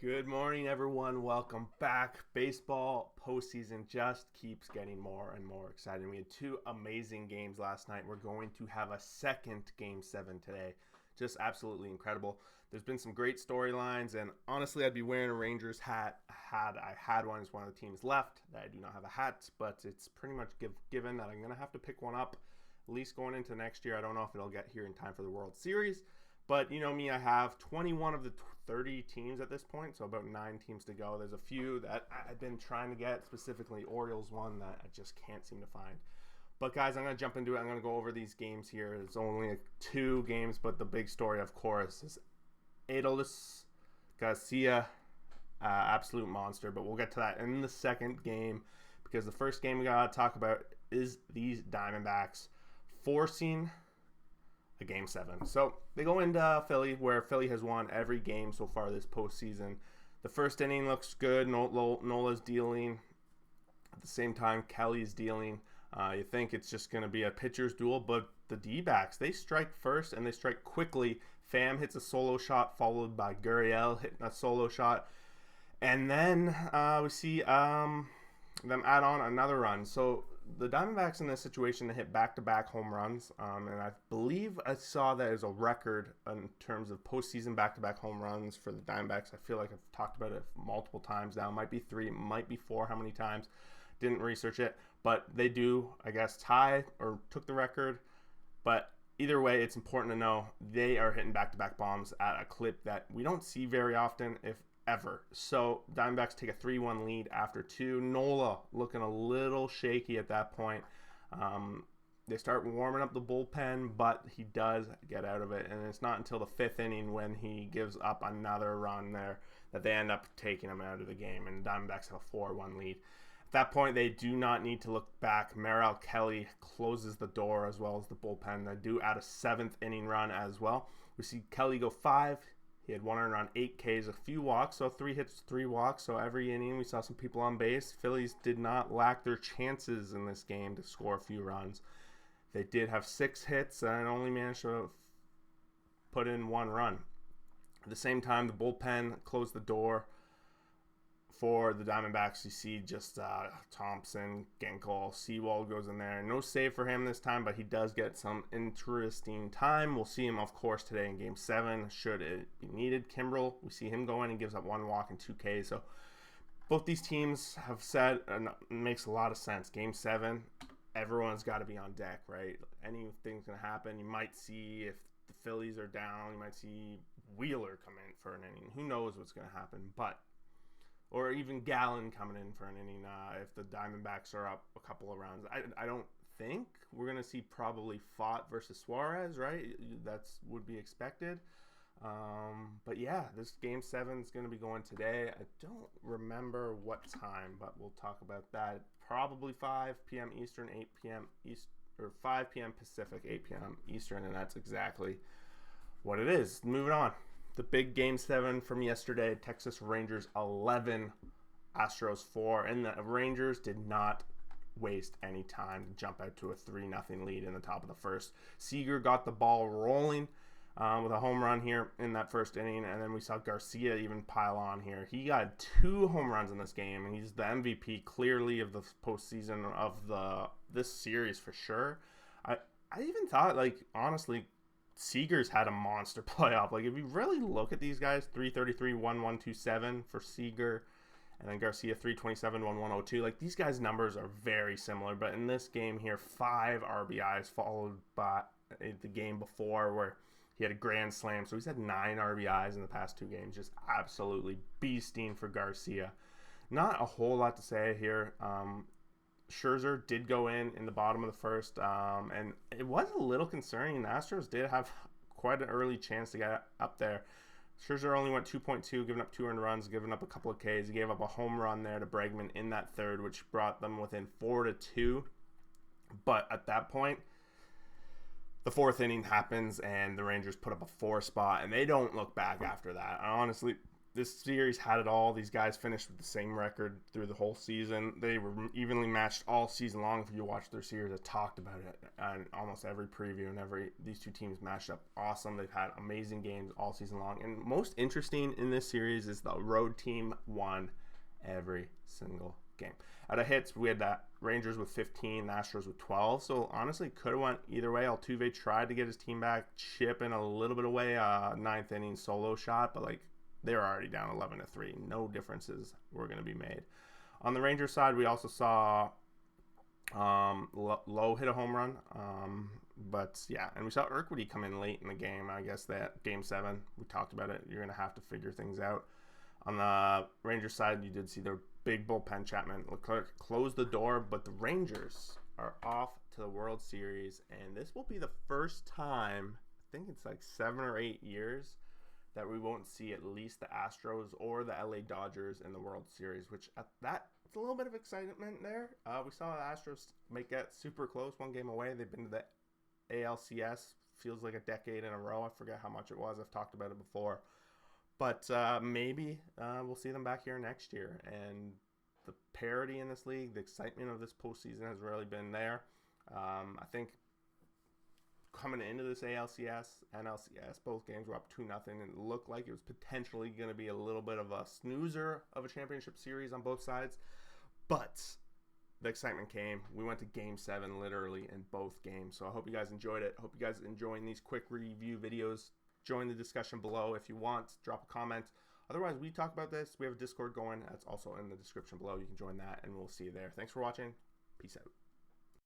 Good morning, everyone. Welcome back. Baseball postseason just keeps getting more and more exciting. We had two amazing games last night. We're going to have a second Game 7 today. Just absolutely incredible. There's been some great storylines, and honestly, I'd be wearing a Rangers hat had I had one as one of the teams left. I do not have a hat, but it's pretty much given that I'm going to have to pick one up, at least going into next year. I don't know if it'll get here in time for the World Series. But you know me, I have 21 of the 30 teams at this point, so about 9 teams to go. There's a few that I've been trying to get, specifically Orioles one that I just can't seem to find. But guys, I'm going to jump into it. I'm going to go over these games here. It's only 2 games, but the big story, of course, is Adolis Garcia, absolute monster. But we'll get to that in the second game, because the first game we got to talk about is these Diamondbacks forcing a Game 7. So they go into Philly, where Philly has won every game so far this postseason. The first inning looks good. Nola's dealing. At the same time, Kelly's dealing. You think it's just going to be a pitcher's duel, but the D-backs, they strike first, and they strike quickly. Pham hits a solo shot, followed by Gurriel hitting a solo shot. And then we see them add on another run. So the Diamondbacks in this situation, they hit back-to-back home runs, and I believe I saw that as a record in terms of postseason back-to-back home runs for the Diamondbacks. I feel like I've talked about it multiple times now. It might be 3, it might be 4, how many times. Didn't research it, but they do, I guess, tie or took the record. But either way, it's important to know they are hitting back-to-back bombs at a clip that we don't see very often, if ever. So Diamondbacks take a 3-1 lead after 2. Nola looking a little shaky at that point. They start warming up the bullpen, but he does get out of it, and it's not until the 5th inning when he gives up another run there that they end up taking him out of the game, and the Diamondbacks have a 4-1 lead. At that point, they do not need to look back. Merrill Kelly closes the door, as well as the bullpen. They do add a 7th inning run as well. We see Kelly go 5. He had 1 run, 8 Ks, a few walks, so 3 hits, 3 walks. So every inning we saw some people on base. Phillies did not lack their chances in this game to score a few runs. They did have 6 hits and only managed to put in 1 run. At the same time, the bullpen closed the door for the Diamondbacks. You see just Thompson, Genkel, Sewald goes in there. No save for him this time, but he does get some interesting time. We'll see him, of course, today in Game 7, should it be needed. Kimbrel, we see him go in and gives up 1 walk and 2 Ks. So both these teams have said, and it makes a lot of sense, Game 7, everyone's got to be on deck, right? Anything's going to happen. You might see, if the Phillies are down, you might see Wheeler come in for an inning. Who knows what's going to happen, or even Gallen coming in for an inning if the Diamondbacks are up a couple of rounds. I don't think we're going to see probably Fott versus Suarez, right? That's would be expected. But yeah, this Game 7 is going to be going today. I don't remember what time, but we'll talk about that. Probably 5 p.m. Eastern, 8 p.m. East, or 5 p.m. Pacific, 8 p.m. Eastern, and that's exactly what it is. Moving on. The big Game 7 from yesterday, Texas Rangers 11, Astros 4. And the Rangers did not waste any time to jump out to a 3-0 lead in the top of the first. Seager got the ball rolling with a home run here in that first inning. And then we saw Garcia even pile on here. He got 2 home runs in this game, and he's the MVP clearly of the postseason of this series for sure. I even thought, like, honestly, Seager's had a monster playoff. Like, if you really look at these guys, 333, 1127 for Seager, and then Garcia 327, 1102. Like, these guys' numbers are very similar, but in this game here, 5 RBIs followed by the game before where he had a grand slam. So he's had 9 RBIs in the past 2 games. Just absolutely beasting for Garcia. Not a whole lot to say here. Scherzer did go in the bottom of the first, and it was a little concerning. The Astros did have quite an early chance to get up there. Scherzer only went 2.2, giving up 2 earned runs, giving up a couple of Ks. He gave up a home run there to Bregman in that third, which brought them within 4-2. But at that point, the 4th inning happens, and the Rangers put up a 4 spot, and they don't look back after that. Honestly, This series had it all. These guys finished with the same record through the whole season. They were evenly matched all season long. If you watch their series, I talked about it on almost every preview, and these two teams matched up awesome. They've had amazing games all season long. And most interesting in this series is the road team won every single game. Out of hits, we had the Rangers with 15, the Astros with 12. So honestly, could have went either way. Altuve tried to get his team back, chipping a little bit away, ninth inning solo shot, but like they were already down 11-3. No differences were going to be made. On the Rangers side, we also saw Lowe hit a home run. But yeah, and we saw Urquidy come in late in the game. I guess that game 7, we talked about it. You're going to have to figure things out. On the Rangers side, you did see their big bullpen. Chapman Leclerc closed the door, but the Rangers are off to the World Series, and this will be the first time, I think it's like 7 or 8 years, that we won't see at least the Astros or the LA Dodgers in the World Series, which at that, it's a little bit of excitement there. We saw the Astros make that super close, 1 game away. They've been to the ALCS, feels like a decade in a row. I forget how much it was. I've talked about it before. But maybe we'll see them back here next year. And the parity in this league, the excitement of this postseason has really been there. I think coming into this ALCS, NLCS, both games were up 2-0, and it looked like it was potentially going to be a little bit of a snoozer of a championship series on both sides. But the excitement came. We went to Game 7 literally in both games. So I hope you guys enjoyed it. Hope you guys enjoying these quick review videos. Join the discussion below if you want. Drop a comment. Otherwise, we talk about this. We have a Discord going. That's also in the description below. You can join that, and we'll see you there. Thanks for watching. Peace out.